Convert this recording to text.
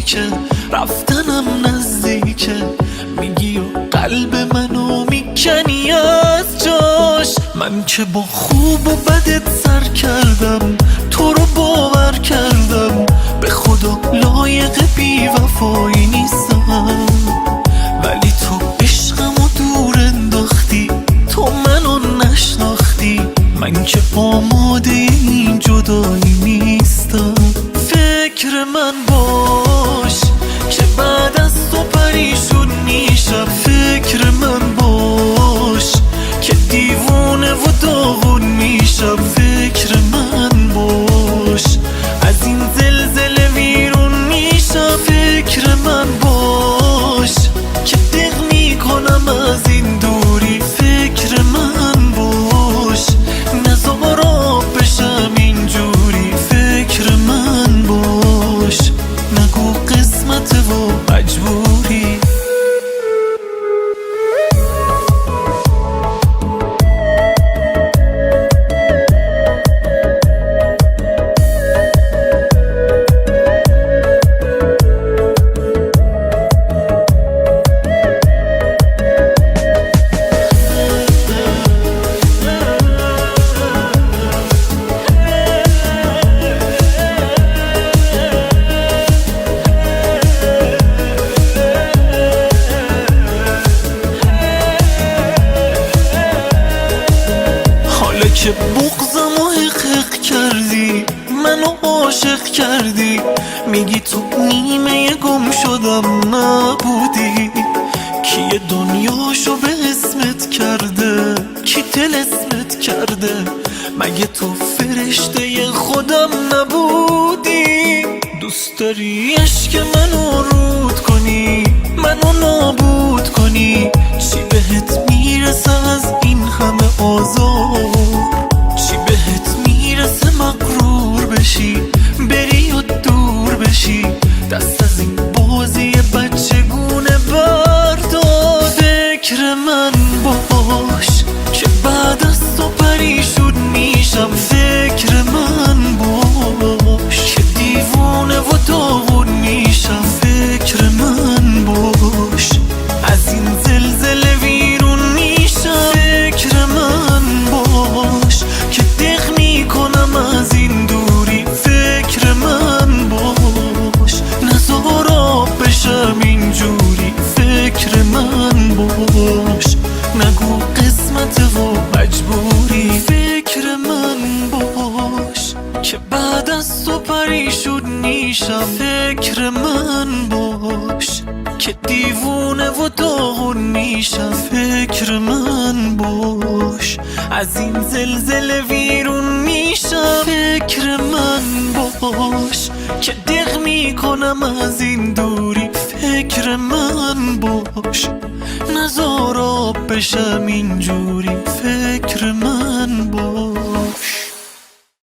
تاریکه، رفتنم نزدیکه، میگی و قلب منو میکنی از جاش. من که با خوب و بدت سر کردم، تو رو باور کردم، به خدا لایق بی وفایی نیستم. ولی تو عشقمو دور انداختی، تو منو نشناختی، من که آماده این جدایی نیستم. فکر من باش که بعد از تو پریشون میشم، فکر من باش که دیوونه و داغون میشم، فکر من باش از این زلزله ویرون میشم، فکر من باش که دق میکنم از این دوری، فکر من باش نزار آب بشم اینجوری، فکر من باش نگو قسمت و مجبوری. که بغضم و حقق کردی، منو عاشق کردی، میگی تو نیمه گم شدم نبودی. کی دنیاشو به اسمت کرده، کی طلسمت کرده، مگه تو فرشته خودم نبودی؟ دوست داری عشق منو رود کنی، منو نابود کنی، چی بهت میرسه از این همه آزار؟ چی بهت میرسه مغرور بشی، بری و دور بشی، دست از این بازی بچگونه بردار. فکر من باش که بعد از تو پریشون میشم، فکر من باش که دیوونه و داغون میشم، فکر من باش از این زلزله ویرون میشم، فکر من باش که دق میکنم از این دوری، فکر من باش نزار آب بشم اینجوری، فکر من باش نگو قسمت و مجبوری. فکر من باش که بعد از تو پریشون میشم، فکر من باش که دیوونه و داغون میشم، فکر من باش از این زلزله ویرون میشم، فکر من باش که دق میکنم از این دوری، فکر من باش نزار آب بشم اینجوری.